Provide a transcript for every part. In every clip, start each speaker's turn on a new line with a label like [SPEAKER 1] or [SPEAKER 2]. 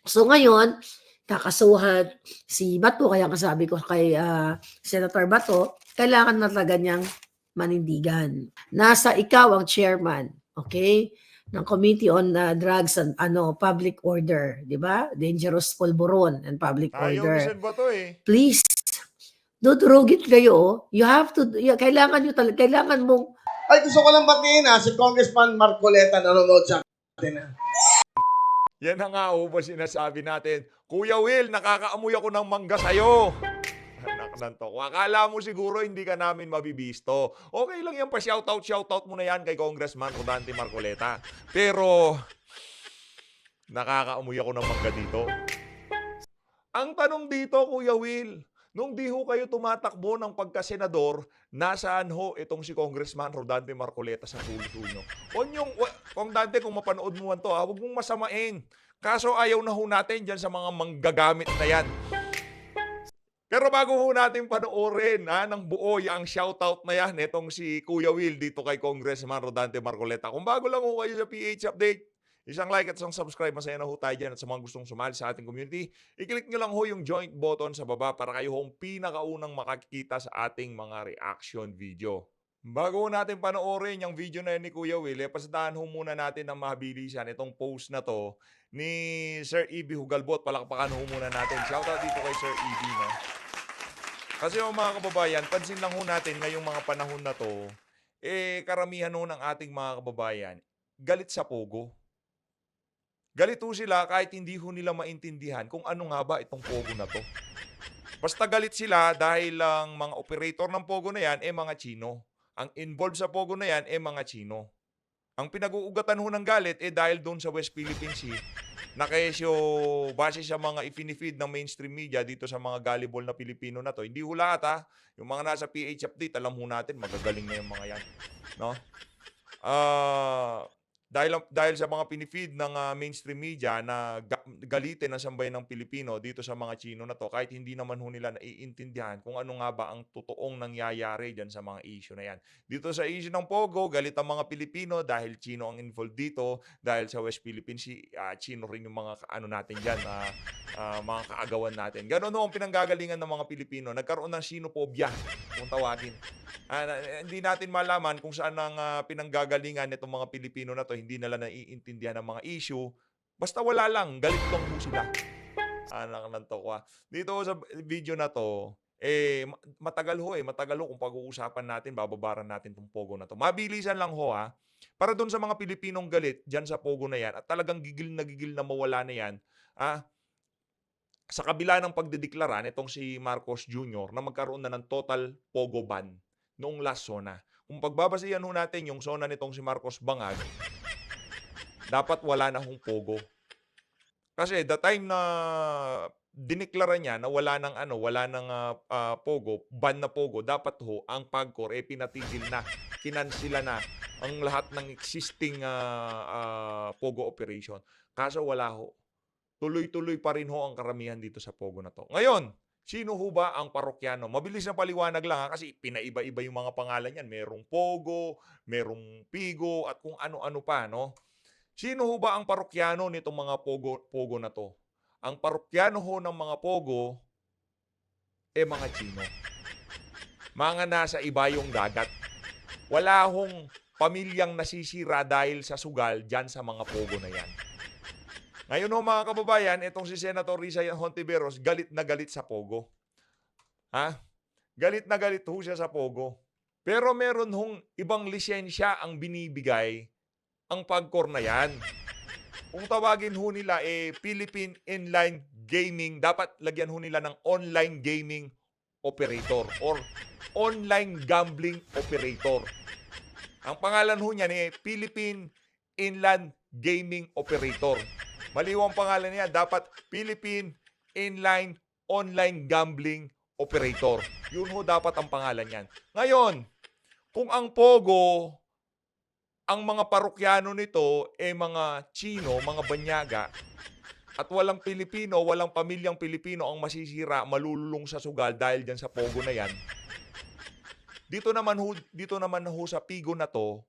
[SPEAKER 1] So ngayon, kakasuhan si Bato, kaya nga sabi ko kay Senator Bato, kailangan na talaga niyang manindigan. Nasa ikaw ang chairman, okay, ng Committee on Drugs and Public Order, di ba? Dangerous Pulburon and Public
[SPEAKER 2] Ayaw ni
[SPEAKER 1] Order.
[SPEAKER 2] Sen Bato eh.
[SPEAKER 1] Please, dudurugin kayo. You have to, kailangan nyo talaga, kailangan mong
[SPEAKER 3] Ay, gusto ko lang batiin si Congressman Marcoleta nanonood sa atin.
[SPEAKER 2] Yan na nga ba sinasabi natin. Kuya Will, nakakaamoy ako ng mangga sa'yo. Anak ng toko. Akala mo siguro hindi ka namin mabibisto. Okay lang yan pa shoutout mo na yan kay Congressman Rodante Marcoleta. Pero, nakakaamoy ako ng mangga dito. Ang tanong dito, Kuya Will, nung di ho kayo tumatakbo ng pagkasenador, nasaan ho itong si Congressman Rodante Marcoleta sa puso nyo? Kung Dante, kung mapanood mo man to, huwag mong masamain. Kaso ayaw na ho natin dyan sa mga manggagamit na yan. Pero bago ho natin panoorin ng buo ang shoutout na yan, itong si Kuya Will dito kay Congressman Rodante Marcoleta. Kung bago lang ho kayo sa PH Update, isang like at isang subscribe, masaya na ho tayo dyan. At sa mga gustong sumali sa ating community, i-click nyo lang ho yung joint button sa baba para kayo hong pinakaunang makikita sa ating mga reaction video. Bago natin panoorin yung video na yun ni Kuya Will, pasadahan ho muna natin ng mabilisan itong post na to ni Sir E.B. Hugalbot. Palakpakan ho muna natin. Shoutout dito kay Sir E.B. No? Kasi mga kababayan, pansin lang ho natin ngayong mga panahon na to, karamihan ho ng ating mga kababayan, galit sa Pogo. Galit ho sila kahit hindi ho nila maintindihan kung ano nga ba itong Pogo na to. Basta galit sila dahil lang mga operator ng Pogo na yan, mga Chino. Ang involved sa Pogo na yan, mga Chino. Ang pinag-uugatan ho ng galit, dahil doon sa West Philippine Sea, na kesyo base sa mga ifinifeed ng mainstream media dito sa mga gullible na Pilipino na to. Hindi ho lahat Yung mga nasa PH Update, alam ho natin, magagaling na yung mga yan. No? Dahil sa mga pinifeed ng mainstream media na galitin ang sambayan ng Pilipino dito sa mga Chino na to, kahit hindi naman ho nila naiintindihan kung ano nga ba ang totoong nangyayari dyan sa mga issue na yan. Dito sa issue ng Pogo, galit ang mga Pilipino dahil Chino ang involved dito, dahil sa West Philippine Sea, Chino rin yung mga natin dyan, mga kaagawan natin. Ganon ho ang pinanggagalingan ng mga Pilipino. Nagkaroon ng Sinophobia, kung tawagin. Hindi natin malaman kung saan ang pinanggagalingan nitong mga Pilipino na to, hindi nila naiintindihan ng mga issue. Basta wala lang, galit lang mo sila. Anak ng tokwa. Dito sa video na to, matagal ho kung pag-uusapan natin, bababaran natin tong Pogo na to. Mabilisan lang ho para doon sa mga Pilipinong galit dyan sa Pogo na yan at talagang gigil na mawala na yan, sa kabila ng pagdedeklara nitong si Marcos Jr. na magkaroon na ng total Pogo ban noong last zona. Kung pagbabasihan ho natin yung zona nitong si Marcos Bangag, dapat wala na hong Pogo. Kasi the time na dineklara niya na wala ng Pogo, ban na Pogo, dapat ho ang PAGCOR pinatigil na, kinansila na ang lahat ng existing Pogo operation. Kaso wala ho. Tuloy-tuloy pa rin ho ang karamihan dito sa Pogo na to. Ngayon, sino ho ba ang parokyano? Mabilis na paliwanag lang kasi pinaiba-iba yung mga pangalan yan. Merong Pogo, merong Pigo, at kung ano-ano pa, no? Sino ho ba ang parokyano nitong mga Pogo na to? Ang parokyano ho ng mga Pogo, mga Chino. Mga nasa ibayong dagat. Wala hong pamilyang nasisira dahil sa sugal dyan sa mga Pogo na yan. Ngayon ho mga kababayan, itong si Senator Risa Hontiveros, galit na galit sa Pogo. Galit na galit ho siya sa Pogo. Pero meron hong ibang lisensya ang binibigay ang PAGCOR na yan. Kung tawagin ho nila Philippine Inline Gaming, dapat lagyan ho nila ng online gaming operator or online gambling operator. Ang pangalan ho niyan Philippine Inland Gaming Operator. Maliwang pangalan niya, dapat Philippine Inline Online Gambling Operator. Yun ho dapat ang pangalan niyan. Ngayon, kung ang Pogo, ang mga parokyano nito mga Chino, mga banyaga, at walang Pilipino, walang pamilyang Pilipino ang masisira, malululong sa sugal dahil dyan sa Pogo na yan. Dito naman ho sa Pigo na to,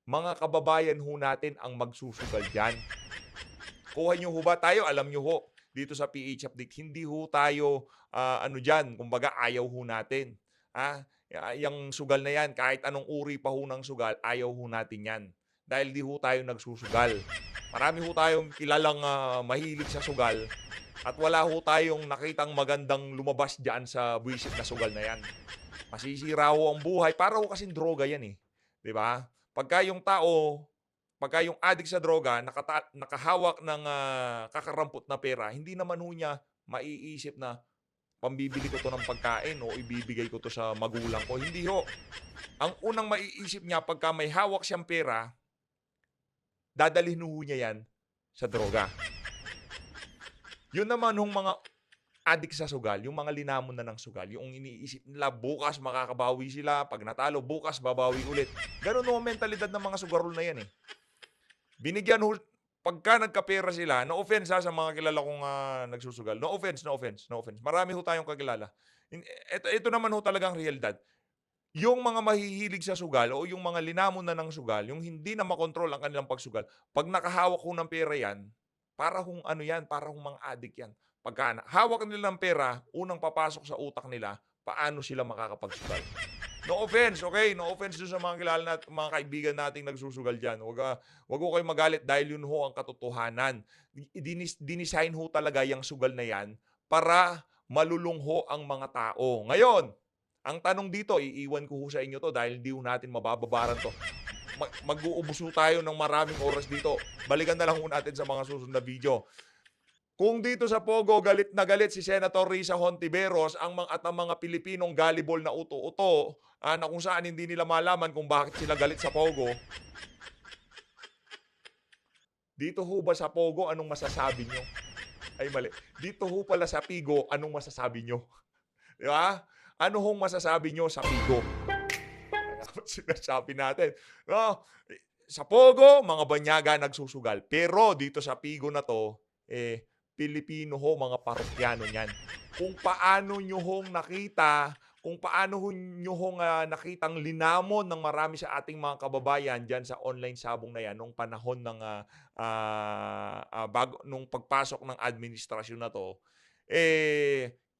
[SPEAKER 2] mga kababayan ho natin ang magsusugal dyan. Kuha niyo ho ba tayo, alam niyo ho, dito sa PH Update, hindi ho tayo, ano diyan, kumbaga ayaw ho natin. Yang sugal na yan, kahit anong uri pa ho ng sugal, ayaw ho natin yan. Dahil di ho tayo nagsusugal. Marami ho tayong kilalang mahilig sa sugal at wala ho tayong nakitang magandang lumabas diyan sa buwisit na sugal na yan. Masisira ho ang buhay. Para ho kasing droga yan eh. 'Di ba? Pagka yung addict sa droga, nakahawak ng kakarampot na pera, hindi naman ho niya maiisip na pambibili ko to ng pagkain o ibibigay ko to sa magulang ko. Hindi ho. Ang unang maiisip niya pagka may hawak siyang pera, dadalhin ho niya yan sa droga. Yun naman hong mga adik sa sugal, yung mga linamon na ng sugal, yung iniisip nila bukas makakabawi sila, pag natalo bukas babawi ulit. Ganun ho ang mentalidad ng mga sugarol na yan eh. Binigyan ho, pagka nagkapera sila, no offense sa mga kilala kong nagsusugal. No offense, no offense, no offense. Marami ho tayong kakilala. Ito naman ho talagang realidad. Yung mga mahihilig sa sugal o yung mga linamon na ng sugal, yung hindi na makontrol ang kanilang pagsugal, pag nakahawak ho ng pera yan, para hong ano yan, para hong mga adik yan. Pagka hawak nila ng pera, unang papasok sa utak nila, paano sila makakapagsugal. No offense, okay? No offense dun sa mga kilala natin, mga kaibigan nating nagsusugal dyan. Wag ho kayo magalit dahil yun ho ang katotohanan. Dinisign ho talaga yung sugal na yan para malulung ho ang mga tao. Ngayon, ang tanong dito, iiwan ko ho sa inyo to dahil di ho natin mabababaran to. Mag-uubos ho tayo ng maraming oras dito. Balikan na lang ho natin sa mga susunod na video. Kung dito sa Pogo, galit na galit si Senator Risa Hontiveros at ang mga Pilipinong gullible na uto-uto na kung saan hindi nila malaman kung bakit sila galit sa Pogo. Dito ho ba sa Pogo, anong masasabi nyo? Ay mali. Dito ho pala sa Pigo, anong masasabi nyo? Di ba? Ano hong masasabi nyo sa Pigo? Dapat sinasabi natin. No? Sa Pogo, mga banyaga nagsusugal. Pero dito sa Pigo na to, Pilipino ho, mga parokyano niyan. Kung paano nyo hong nakita, kung paano nyo hong nakitang linamon ng marami sa ating mga kababayan dyan sa online sabong na yan nung panahon ng nung pagpasok ng administrasyon na to,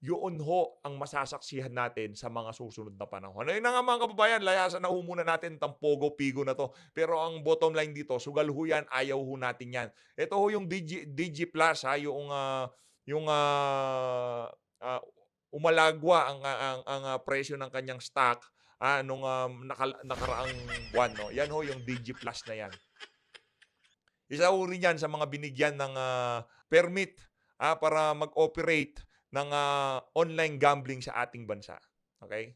[SPEAKER 2] yun ho ang masasaksihan natin sa mga susunod na panahon. Ayun na nga mga kababayan, layasan na ho muna natin itong Pogo-Pigo na to. Pero ang bottom line dito, sugal ho yan, ayaw ho natin yan. Ito ho yung DG Plus, yung umalagwa ang presyo ng kanyang stock nung nakaraang buwan. No? Yan ho yung DG Plus na yan. Isa ho rin yan sa mga binigyan ng permit para mag-operate ng online gambling sa ating bansa. Okay?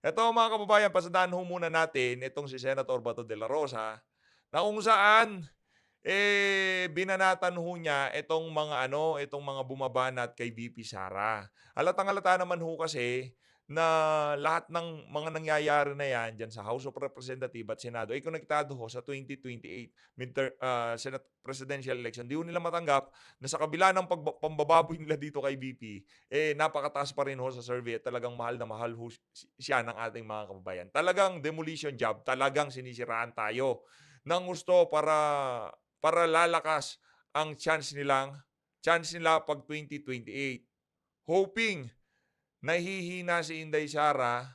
[SPEAKER 2] Ito mga kababayan, pasadaan ho muna natin itong si Senator Bato de la Rosa na kung saan binanatan ho niya itong mga bumabanat kay VP Sara. Halatang-halata naman ho kasi na lahat ng mga nangyayari na yan dyan sa House of Representatives at Senado ay konektado ho sa 2028 Senate presidential election. Di ho nila matanggap na sa kabila ng pambababoy nila dito kay VP, napakataas pa rin ho sa survey at talagang mahal na mahal ho siya ng ating mga kababayan. Talagang demolition job, talagang sinisiraan tayo ng gusto para lalakas ang chance nila pag 2028. Hoping nahihina si Inday Sara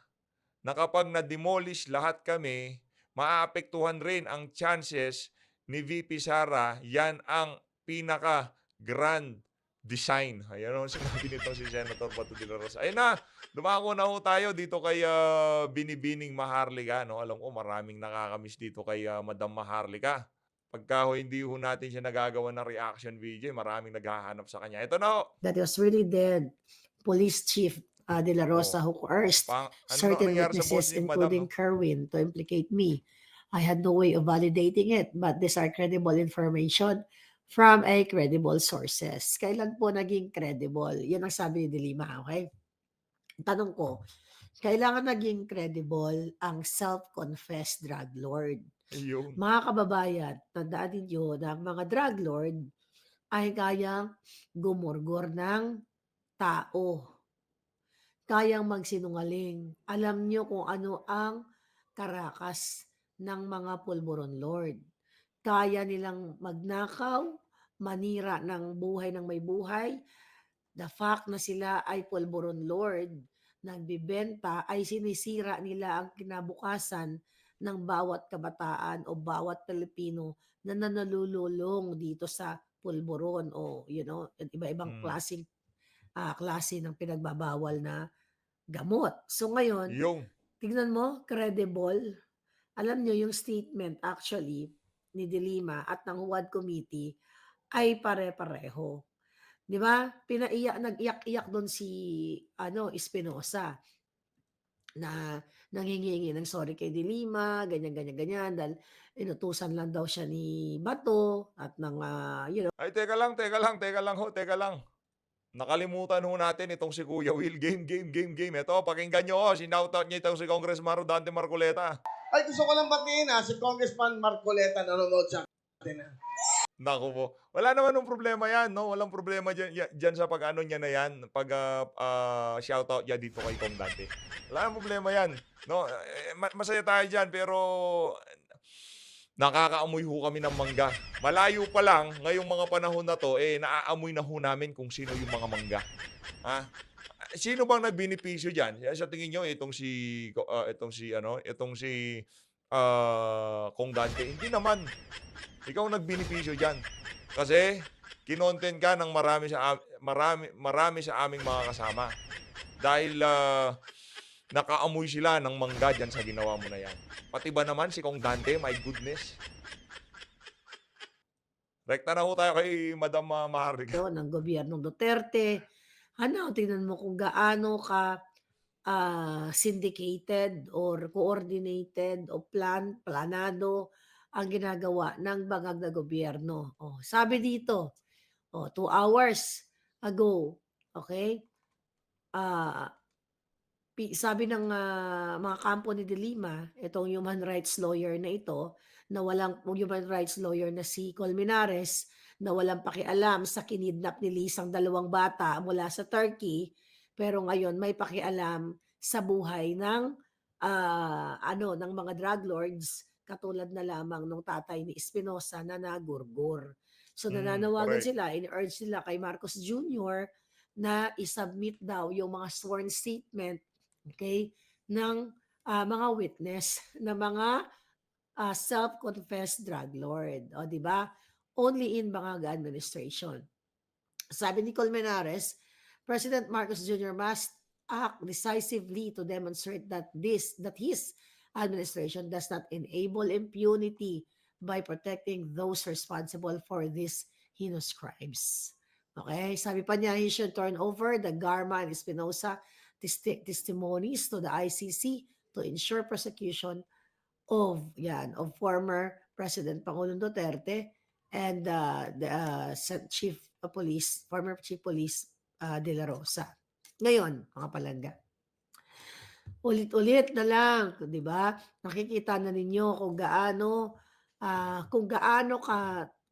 [SPEAKER 2] na kapag na-demolish lahat kami, maaapektuhan rin ang chances ni VP Sara. Yan ang pinaka-grand design. Ayan ang sinabi nito si Senator Bato de la Rosa. Ayun na, dumako na ho tayo dito kay Binibining Maharlika. No? Alam ko maraming nakakamiss dito kay Madam Maharlika. Pagka hindi ho natin siya nagagawa ng reaction video, maraming naghahanap sa kanya. Ito na ho.
[SPEAKER 1] That was really dead. Police Chief De La Rosa who coerced certain witnesses, including Kerwin, to implicate me. I had no way of validating it, but these are credible information from a credible sources. Kailan po naging credible? Yan ang sabi ni Dilima, okay? Tanong ko, kailangan naging credible ang self-confessed drug lord.
[SPEAKER 2] Ayun.
[SPEAKER 1] Mga kababayan, tandaan ninyo na ang mga drug lord ay kayang gumurgor ng tao. Kayang magsinungaling. Alam nyo kung ano ang karakas ng mga pulburon lord. Kaya nilang magnakaw, manira ng buhay ng may buhay. The fact na sila ay pulburon lord, nagbebenta, ay sinisira nila ang kinabukasan ng bawat kabataan o bawat Pilipino na nalululong dito sa pulburon o iba-ibang
[SPEAKER 2] Hmm.
[SPEAKER 1] klase ng pinagbabawal na gamot. So ngayon,
[SPEAKER 2] Yung
[SPEAKER 1] tignan mo, credible. Alam nyo, yung statement actually ni De Lima at ng Huwad Committee ay pare-pareho. 'Di ba? Nag-iyak-iyak doon si Espinosa na nanghihingi ng sorry kay De Lima, ganyan, ganyan, ganyan, dahil inutusan lang daw siya ni Bato at ng,
[SPEAKER 2] ay teka lang ho, teka lang. Nakalimutan ho natin itong si Kuya Will. Game. Ito, pakinggan nyo ho. Sinoutout niya itong si Congressman Rodante Marcoleta.
[SPEAKER 3] Ay, gusto ko lang batiin si Congressman Marcoleta nanonood sa atin.
[SPEAKER 2] Naku po. Wala naman ng problema yan, no? Walang problema dyan sa pag-ano niya na yan, shoutout niya dito kay Kong Dante. Wala nang problema yan, no? Masaya tayo dyan, pero nakakaamoy ho kami ng mangga. Malayo pa lang, ngayong mga panahon na to, naaamoy na ho namin kung sino yung mga mangga. Ha? Sino bang nagbinipisyo dyan? Sa tingin nyo, itong si Kong Dante? Hindi naman. Ikaw nagbinipisyo diyan. Kasi kinontent ka ng marami sa aming mga kasama. Dahil nakaamoy sila ng mangga diyan sa ginawa mo na 'yan. Pati ba naman si Kong Dante, my goodness. Rekta na ho tayo kay Madam Maharlika.
[SPEAKER 1] ng gobyernong Duterte. Tingnan mo kung gaano ka syndicated or coordinated o planado ang ginagawa ng bangag na gobyerno. Sabi dito, 2 hours ago, okay? Sabi ng mga kampo ni De Lima, itong human rights lawyer na ito, human rights lawyer na si Colmenares, na walang pakialam sa kinidnap ni Lisang 2 bata mula sa Turkey, pero ngayon may pakialam sa buhay ng ng mga drug lords, katulad na lamang ng tatay ni Espinosa na nagurgur. So nananawagan
[SPEAKER 2] Correct.
[SPEAKER 1] sila, in-urge sila kay Marcos Jr. na isubmit daw yung mga sworn statement, okay, ng mga witness na mga self-confessed drug lord. O, di ba? Only in Bangag administration. Sabi ni Colmenares, President Marcos Jr. must act decisively to demonstrate that his administration does not enable impunity by protecting those responsible for these heinous crimes. Okay? Sabi pa niya, he should turn over the Garma and Espinosa testimonies to the ICC to ensure prosecution of former President Pangulong Duterte and the former Chief Police De La Rosa. Ngayon, mga palangga, ulit-ulit na lang, 'di ba? Nakikita na ninyo kung gaano ka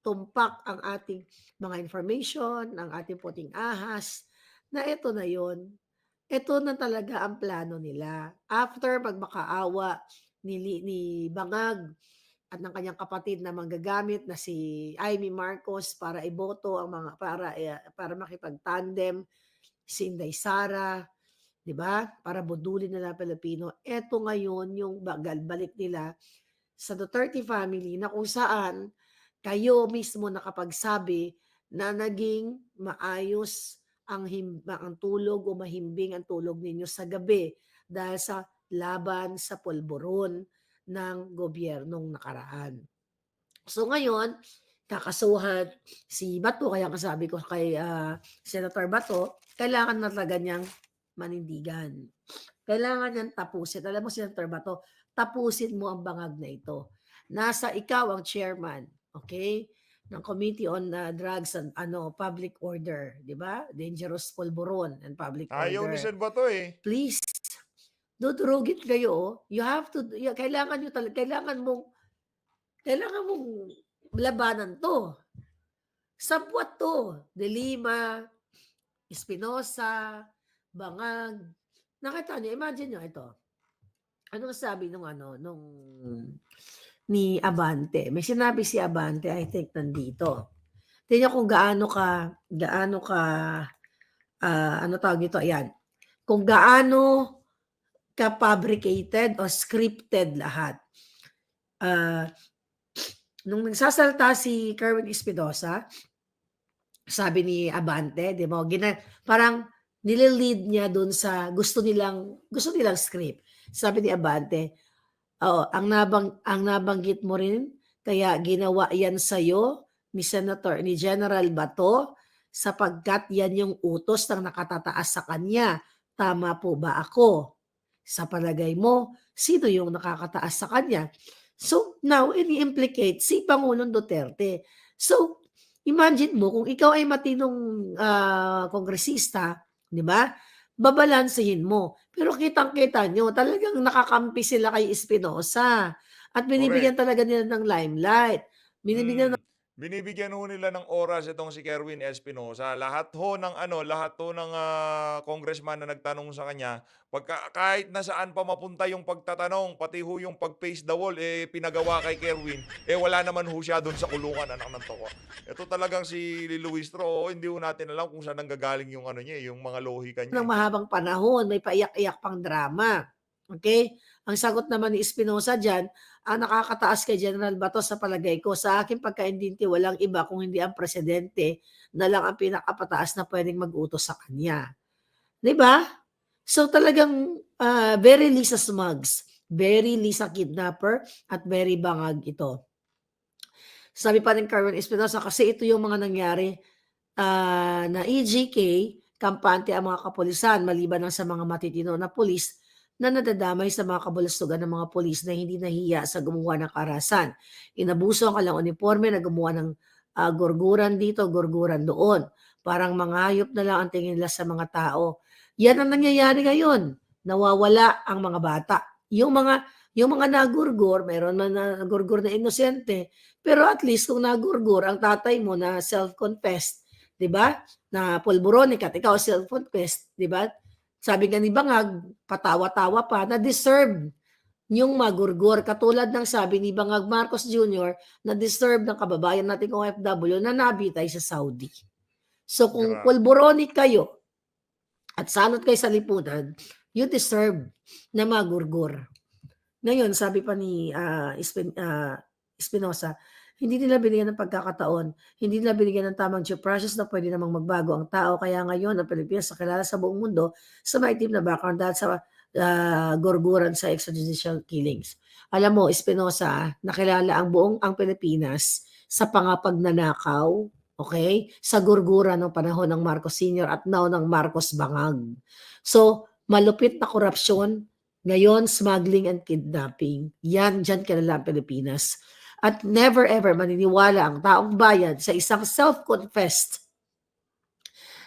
[SPEAKER 1] tumpak ang ating mga information, ang ating puting ahas, na ito na 'yon. Ito na talaga ang plano nila. After magmakaawa ni Bangag at ng kanyang kapatid na manggagamit na si Amy Marcos para iboto ang mga para makipag-tandem si Inday Sara, 'di ba? Para budulin nila Pilipino. Ito ngayon yung balik nila sa Duterte family na kung saan kayo mismo nakapagsabi na naging maayos ang tulog o mahimbing ang tulog ninyo sa gabi dahil sa laban sa pulburon ng gobyernong nakaraan. So ngayon, kakasuhan si Bato, kaya kasabi ko kay Senator Bato, kailangan na talaga niyang manindigan. Kailangan niyang tapusin. Alam mo, Senator Bato, tapusin mo ang bangag na ito. Nasa ikaw ang chairman, okay, ng Committee on Drugs and Public Order, di ba? Dangerous Pulburon and Public
[SPEAKER 2] Ayaw ni
[SPEAKER 1] Order.
[SPEAKER 2] Sen Bato eh.
[SPEAKER 1] Please, dudurugit kayo. You have to, kailangan mong labanan to. Sabwat to. De Lima, Espinosa, Bangag. Nakita niyo, imagine niyo ito. Anong sabi nung ni Abante? May sinabi si Abante, I think nandito. tingnan kung gaano ka, ano tawag dito, ayan, kung gaano ka-fabricated o scripted lahat. Nung nagsasalita si Kerwin Espinosa, sabi ni Abante, 'di ba, parang nile-lead niya dun sa gusto nilang script. Sabi ni Abante, oo, ang nabanggit mo rin, kaya ginawa yan sa'yo ni General Bato sapagkat yan yung utos ng nakatataas sa kanya. Tama po ba ako? Sa palagay mo, sino yung nakakataas sa kanya? So now, ini-implicate si Pangulong Duterte. So, imagine mo kung ikaw ay matinong kongresista, di ba? Babalansehin mo. Pero kitang-kita nyo, talagang nakakampi sila kay Espinosa. At binibigyan
[SPEAKER 2] Correct.
[SPEAKER 1] talaga nila ng limelight. Binibigyan
[SPEAKER 2] Binibigyan ho nila ng oras itong si Kerwin Espinosa. Lahat ho ng congressman na nagtanong sa kanya, kahit nasaan pa mapunta yung pagtatanong, pati ho yung pag-face the wall, pinagawa kay Kerwin, wala naman ho siya doon sa kulungan, anak ng toko. Ito talagang si Luis Tro, hindi ho natin alam kung saan nanggagaling yung yung mga lohika
[SPEAKER 1] ng
[SPEAKER 2] niya.
[SPEAKER 1] mahabang panahon, may paiyak-iyak pang drama. Okay? Ang sagot naman ni Espinosa diyan, ang nakakataas kay General Bato sa palagay ko, sa aking pagkaintindi, walang iba kung hindi ang presidente na lang ang pinakapataas na pwedeng mag-utos sa kanya. 'Di ba? So talagang very Lisa Smugs, very Lisa Kidnapper, at very bangag ito. Sabi pa rin Carmen Espinosa, kasi ito yung mga nangyari na EJK, kampante ang mga kapulisan maliban lang sa mga matitino na pulis na nadadamay sa mga kabulastugan ng mga pulis na hindi nahiya sa gumawa ng karahasan. Inabuso ang kalang uniforme na gumawa ng gurguran dito, gurguran doon. Parang mga hayop na lang ang tingin nila sa mga tao. Yan ang nangyayari ngayon. Nawawala ang mga bata. Yung mga nagurgur, mayroon man nagurgur na inosente, pero at least kung nagurgur ang tatay mo na self-confessed, 'di ba? Na pulburonik at ikaw self-confessed, 'di ba? Sabi nga ni Bangag, patawa-tawa pa na deserve yung magurgur. Katulad ng sabi ni Bangag Marcos Jr. na deserve ng kababayan nating OFW na nabitay sa Saudi. So kung
[SPEAKER 2] Grabe.
[SPEAKER 1] pulburonik kayo at salot kayo sa lipunan, you deserve na magurgur. Ngayon, sabi pa ni Espinosa, hindi nila binigyan ng pagkakataon, hindi nila binigyan ng tamang due process na pwede namang magbago ang tao. Kaya ngayon, ang Pilipinas nakilala sa buong mundo sa maitim na background dahil sa gurguran sa extrajudicial killings. Alam mo, Espinosa, nakilala ang Pilipinas sa pangapagnanakaw, okay? Sa gurguran ng panahon ng Marcos Sr. at now ng Marcos Bangag. So, malupit na korupsyon, ngayon, smuggling and kidnapping. Yan, dyan kilala ang Pilipinas. At never ever maniniwala ang taong bayan sa isang self-confessed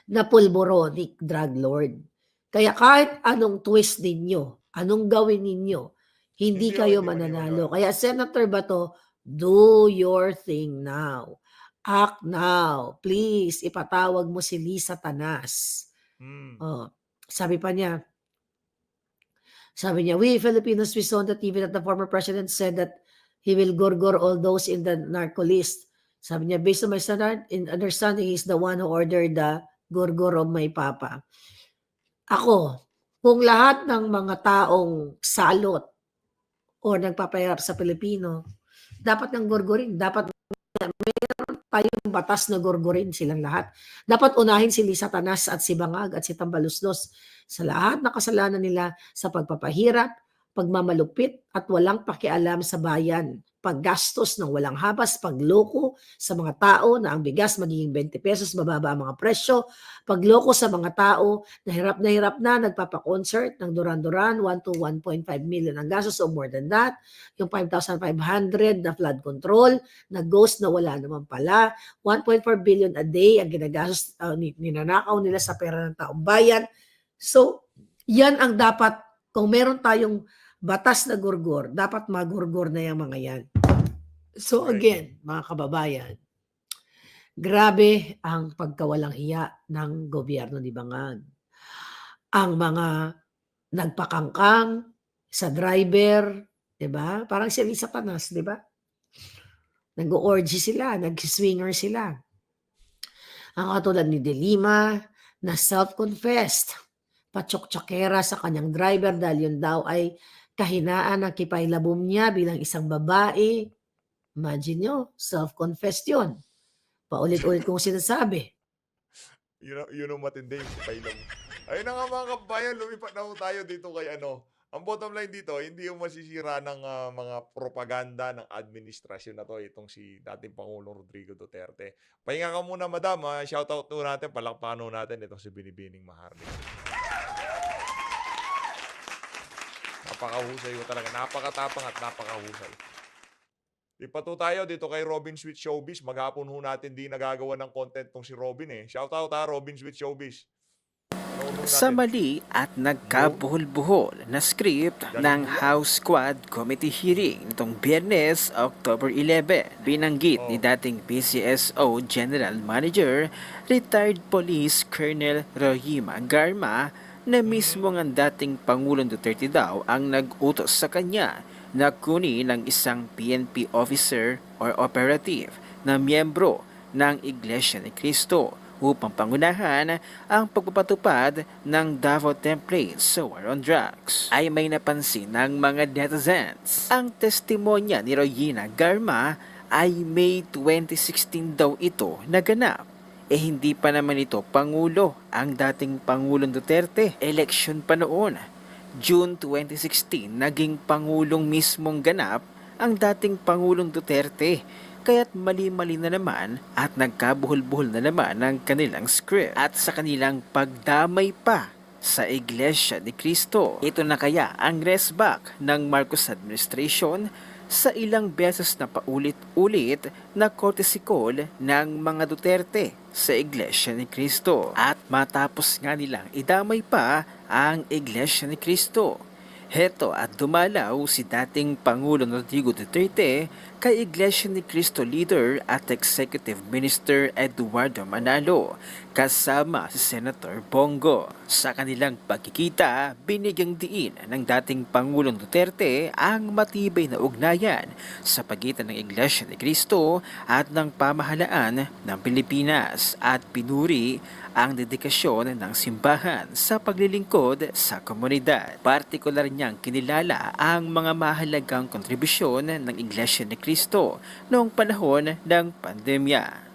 [SPEAKER 1] na pulboronic drug lord. Kaya kahit anong twist ninyo, anong gawin ninyo, hindi kayo mananalo. Kaya Senator Bato, do your thing now. Act now. Please, ipatawag mo si Lisa Tanas. Oh, sabi niya, we Filipinos, we saw on the TV that the former president said that he will gurgur all those in the narco list. Sabi niya, based on my understanding, he's the one who ordered the gurgur of my papa. Ako, kung lahat ng mga taong salot o nagpapahirap sa Pilipino, dapat ng gurgurin, dapat meron tayong batas na gurgurin silang lahat. Dapat unahin si Lisa Tanas at si Bangag at si Tambaluslos sa lahat na kasalanan nila sa pagpapahirap, pagmamalupit at walang pakialam sa bayan, paggastos ng walang habas, pagloko sa mga tao na ang bigas magiging 20 pesos, bababa ang mga presyo, pagloko sa mga tao na hirap na nagpapa-concert ng Duran-Duran, 1 to 1.5 million ang gastos o more than that, yung 5,500 na flood control, na ghost na wala naman pala, 1.4 billion a day ang ginagastos, ninanakaw nila sa pera ng taong bayan. So, yan ang dapat, kung meron tayong batas na gurgur, dapat magurgur na yung mga yan. So again, mga kababayan, grabe ang pagkawalang hiya ng gobyerno ni Bangag. Ang mga nagpakangkang sa driver, 'di ba? Parang si Satanas, 'di ba? Nag-orgy sila, nag-swinger sila. Ang katulad ni De Lima na self-confessed, patsok-tsakera sa kanyang driver dahil yun daw ay kahinaan ng kipailabom niya bilang isang babae. Imagine nyo, self-confessed yun. Paulit-ulit kong sinasabi.
[SPEAKER 2] Yun ang matindi yung pailam. Ayun na nga mga kabayan, lumipat na ho tayo dito kay ano. Ang bottom line dito, hindi yung masisira ng mga propaganda ng administrasyon na to, itong si dating Pangulong Rodrigo Duterte. Pahinga ka muna, madam. Shoutout to natin, palakpakan ho natin itong si Binibining Maharlika. Napakahusay ho talaga. Napakatapang at napakahusay. Ipato tayo dito kay Robin Sweet Showbiz. Maghapon ho natin di nagagawa ng content tong si Robin eh. Shoutout ha, Robin Sweet Showbiz. Panoodin
[SPEAKER 4] Sa
[SPEAKER 2] natin.
[SPEAKER 4] mali at nagkabuhol-buhol na script ng House Squad Committee hearing nitong Biyernes, October 11, binanggit ni dating PCSO General Manager, retired Police Colonel Rohima Garma, na mismo ang dating Pangulong Duterte daw ang nag-utos sa kanya na kunin ng isang PNP officer or operative na miyembro ng Iglesia ni Cristo upang pangunahan ang pagpapatupad ng Davao Template sa War on Drugs. Ay may napansin ng mga netizens. Ang testimonya ni Rohima Garma ay May 2016 daw ito naganap. Hindi pa naman ito Pangulo ang dating Pangulong Duterte. Election pa noon. June 2016, naging Pangulong mismong ganap ang dating Pangulong Duterte. Kaya't mali-mali na naman at nagkabuhol-buhol na naman ang kanilang script at sa kanilang pagdamay pa sa Iglesia ni Cristo. Ito na kaya ang resback ng Marcos administration sa ilang beses na paulit-ulit na courtesy call ng mga Duterte sa Iglesia ni Cristo. At matapos nga nilang idamay pa ang Iglesia ni Cristo. Heto at dumalaw si dating Pangulong Rodrigo Duterte kay Iglesia ni Cristo leader at Executive Minister Eduardo Manalo kasama si Senator Bongo. Sa kanilang pagkikita, binigyang diin ng dating Pangulong Duterte ang matibay na ugnayan sa pagitan ng Iglesia ni Cristo at ng pamahalaan ng Pilipinas at pinuri ang dedikasyon ng simbahan sa paglilingkod sa komunidad. Partikular niyang kinilala ang mga mahalagang kontribusyon ng Iglesia ni Cristo noong panahon ng pandemya.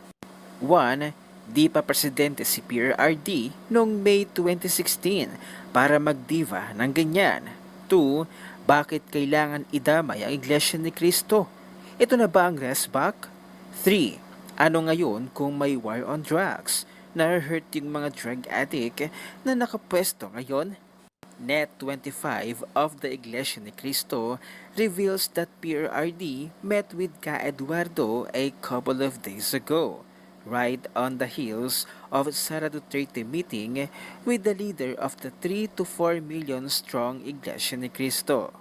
[SPEAKER 4] 1. Di pa presidente si PRRD noong May 2016 para magdiva ng ganyan. 2. Bakit kailangan idamay ang Iglesia ni Cristo? Ito na ba ang resback? 3. Ano ngayon kung may war on drugs? Na-hurt yung mga drug addict na nakapwesto ngayon? Net 25 of the Iglesia ni Cristo reveals that PRRD met with Ka Eduardo a couple of days ago, right on the heels of Sara Duterte meeting with the leader of the 3 to 4 million strong Iglesia ni Cristo.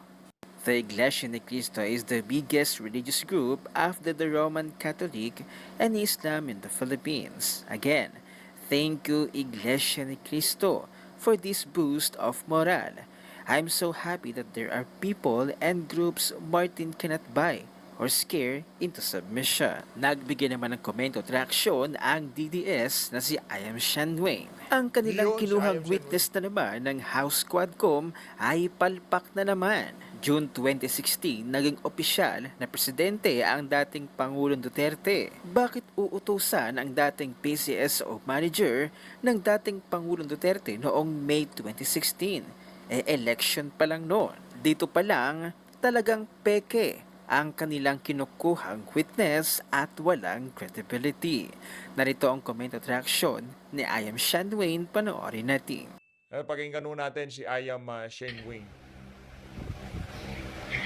[SPEAKER 4] The Iglesia ni Cristo is the biggest religious group after the Roman Catholic and Islam in the Philippines. Again, thank you Iglesia ni Cristo for this boost of morale. I'm so happy that there are people and groups Martin cannot buy or scare into submission. Nagbigay naman ng komento at reaksyon ang DDS na si Iam Shanwayne. Ang kanilang
[SPEAKER 2] Yun, si
[SPEAKER 4] kinuhang
[SPEAKER 2] Iam
[SPEAKER 4] witness na naman ng House Quadcom ay palpak na naman. June 2016, naging opisyal na presidente ang dating Pangulong Duterte. Bakit uutusan ang dating PCSO manager ng dating Pangulong Duterte noong May 2016? Election pa lang noon. Dito pa lang, talagang peke ang kanilang kinukuhang witness at walang credibility. Narito ang comment at reaksyon ni Iam Shanwayne, panoorin natin.
[SPEAKER 2] Pakinggan ho natin si Iam Shanwayne.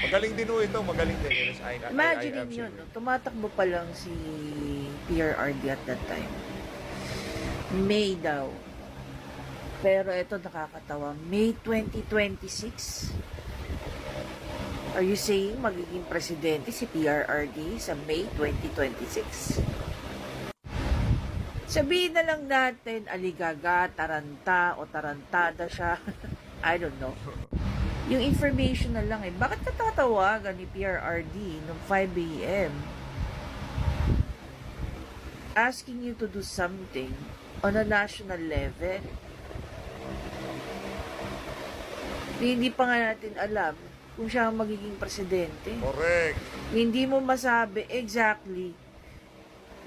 [SPEAKER 2] Magaling din ho ito, magaling din.
[SPEAKER 5] Imagine nyo, no, tumatakbo pa lang si PRRD at that time. May daw. Pero ito nakakatawa. May 2026. Are you saying magiging presidente si PRRD sa May 2026? Sabihin na lang natin, aligaga, taranta o tarantada siya. I don't know. Yung information na lang bakit katatawagan ni PRRD noong 5 a.m.? asking you to do something on a national level. Hindi pa nga natin alam kung siya ang magiging presidente.
[SPEAKER 2] Correct.
[SPEAKER 5] Hindi mo masabi exactly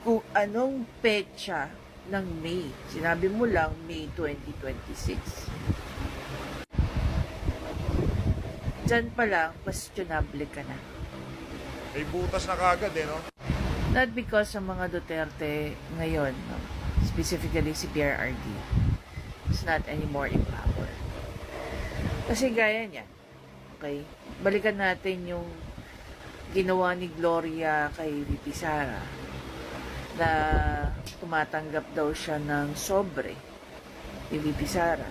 [SPEAKER 5] kung anong petsa ng May. Sinabi mo lang May 2026. Diyan pa lang, questionable ka na.
[SPEAKER 2] May butas na kagad no?
[SPEAKER 5] Not because sa mga Duterte ngayon, no? Specifically si PRRD, is not anymore in power. Kasi gaya niya, okay? Balikan natin yung ginawa ni Gloria kay VP Sara na tumatanggap daw siya ng sobre ni VP Sara.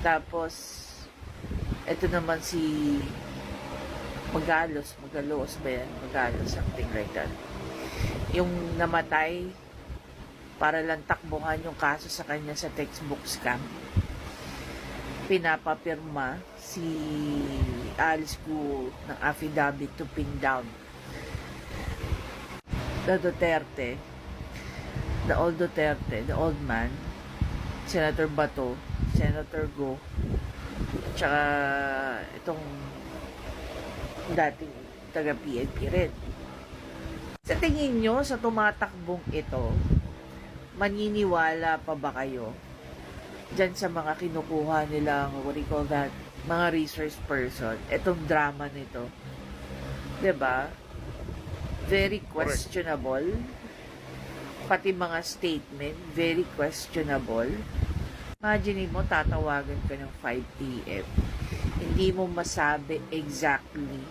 [SPEAKER 5] Tapos, ito naman si Magalos ba yan? Magalos, something like that. Yung namatay para lang takbuhan yung kaso sa kanya sa textbook scam. Pinapapirma si Alice Guo ng affidavit to pin down the Duterte, the old man, Senator Bato, Senator Go, tsaka itong dating taga-PNP rin. Sa tingin nyo, sa tumatakbong ito, maniniwala pa ba kayo dyan sa mga kinukuha nilang, what do you call that, mga research person, itong drama nito? 'Di ba? Very questionable. Pati mga statement, very questionable. Imagine mo, tatawagan ka ng 5 p.m. Hindi mo masabi exactly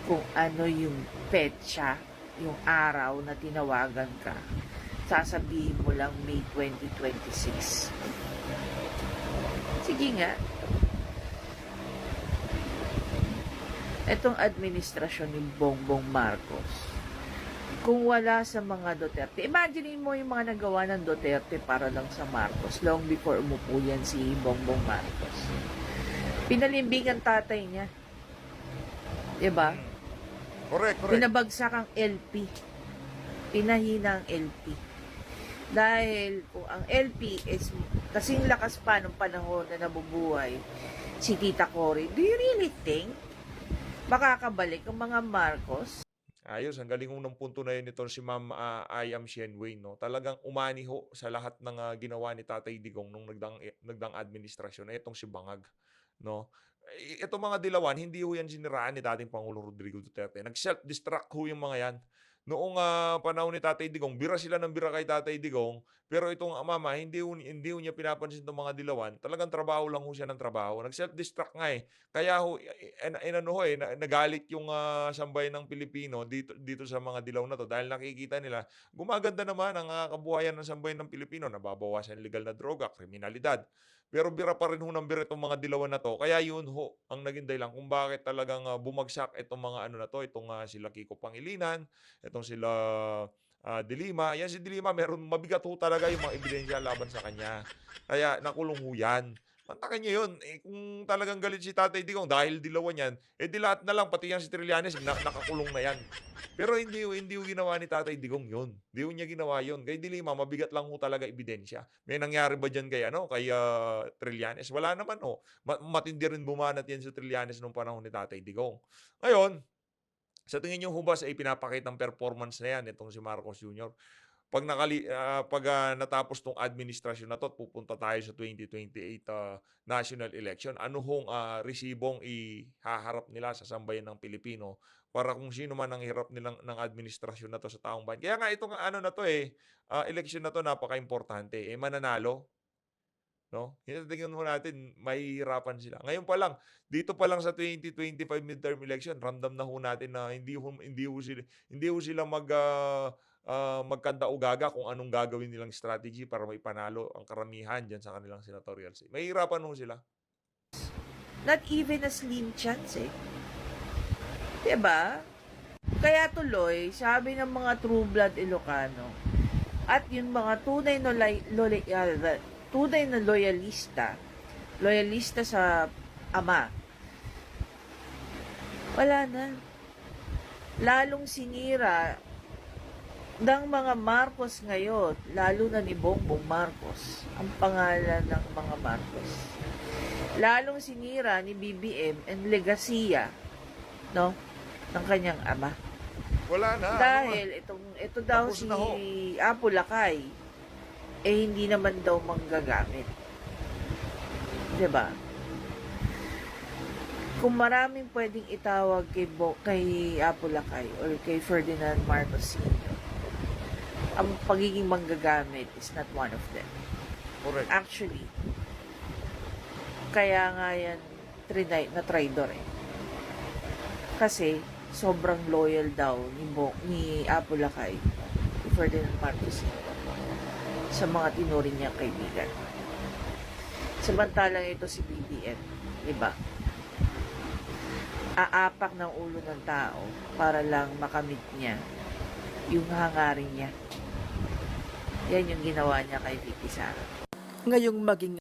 [SPEAKER 5] kung ano yung petsa, yung araw na tinawagan ka. Sasabihin mo lang May 2026. Sige nga. Itong administrasyon ni Bongbong Marcos, kung wala sa mga Duterte, imagine mo yung mga nagawa ng Duterte para lang sa Marcos long before umupo yan si Bongbong Marcos. Pinalimbing ang tatay niya. Diba?
[SPEAKER 2] Correct.
[SPEAKER 5] Pinabagsak ang LP. Pinahina ang LP. Dahil kung ang LP is kasing lakas pa nung panahon na nabubuhay si Tita Cory, do you really think makakabalik ang mga Marcos?
[SPEAKER 2] Ayos, ang galing ng punto na yun nito si Ma'am I.M. Shenway, no? Talagang umaniho sa lahat ng ginawa ni Tatay Digong nung nagdang administrasyon na itong si Bangag, no? Itong mga dilawan, hindi ho yan siniraan ni dating Pangulo Rodrigo Duterte. Nag-self-destruct ho yung mga yan. Noong panahon ni Tatay Digong, bira sila ng bira kay Tatay Digong, pero itong mama, hindi ho niya pinapansin itong mga dilawan. Talagang trabaho lang ho siya ng trabaho. Nag-self-destruct nga eh. Kaya ho, nagalit yung sambayan ng Pilipino dito sa mga dilaw na to dahil nakikita nila, gumaganda naman ang kabuhayan ng sambayan ng Pilipino. Nababawasan illegal na droga, kriminalidad. Pero bira pa rin ho ng bira itong mga dilawan na to. Kaya yun ho, ang naging dahilan kung bakit talagang bumagsak itong mga ano na to, itong sila Kiko Pangilinan, itong sila De Lima. Yan si De Lima, meron mabigat ho talaga yung mga ebidensya laban sa kanya. Kaya nakulong ho yan. Mantakan nyo yun. Kung talagang galit si Tatay Digong dahil dilawan yan, di lahat na lang, pati yan si Trillanes, nakakulong na yan. Pero hindi ho ginawa ni Tatay Digong yun. Hindi ho niya ginawa yun. Kay De Lima, mabigat lang ho talaga ebidensya. May nangyari ba dyan kay Trillanes? Wala naman ho. Matindi rin bumanat yan sa Trillanes nung panahon ni Tatay Digong. Ngayon, sa tingin nyo hubas ay pinapakita ng performance na yan itong si Marcos Jr. Pag natapos tong administrasyon na to at pupunta tayo sa 2028 national election, ano hong resibong ihaharap nila sa sambayan ng Pilipino para kung sino man ang hirap nilang ng administrasyon na to sa taong bayan. Kaya nga itong election na to napaka-importante. Mananalo, no? Tingnan mo natin, mahihirapan sila. Ngayon pa lang, dito pa lang sa 2025 midterm election, ramdam na ho natin na hindi ho sila magkanda-ugaga kung anong gagawin nilang strategy para maipanalo ang karamihan dyan sa kanilang senatorial seat. Mahihirapan ho sila.
[SPEAKER 5] Not even a slim chance eh. Diba? Kaya tuloy, sabi ng mga true blood Ilocano at yung mga tunay na loyalista sa ama, wala na. Lalong sinira ng mga Marcos ngayon, lalo na ni Bongbong Marcos, ang pangalan ng mga Marcos. Lalong sinira ni BBM ang legasiya, no, ng kanyang ama.
[SPEAKER 2] Wala na.
[SPEAKER 5] Dahil ito daw
[SPEAKER 2] Tapos
[SPEAKER 5] si
[SPEAKER 2] na ho.
[SPEAKER 5] Apo Lakay, hindi naman daw manggagamit. 'Di ba? Kung maraming pwedeng itawag kay Apo Lakay or kay Ferdinand Marcos Sr., ang pagiging manggagamit is not one of them.
[SPEAKER 2] Correct.
[SPEAKER 5] Actually, kaya nga yan na traitor eh. Kasi sobrang loyal daw ni Apo Lakay, ni Ferdinand Marcos Sr. sa mga tinuring niyang kaibigan. Samantalang ito si BBM, di ba? Aapak ng ulo ng tao para lang makamit niya yung hangarin niya. Yan yung ginawa niya kay Vicky Sara.
[SPEAKER 4] Ngayong maging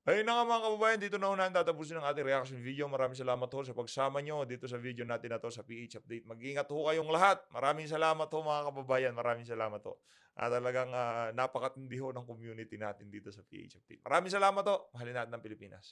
[SPEAKER 2] Ayun na nga mga kababayan, dito na unahan tatapusin ang ating reaction video. Maraming salamat ho sa pagsama nyo dito sa video natin na to sa PH Update. Mag-ingat ho kayong lahat. Maraming salamat ho mga kababayan. Maraming salamat ho. Talagang napakatindi ho ng community natin dito sa PH Update. Maraming salamat ho. Mahalin natin ang Pilipinas.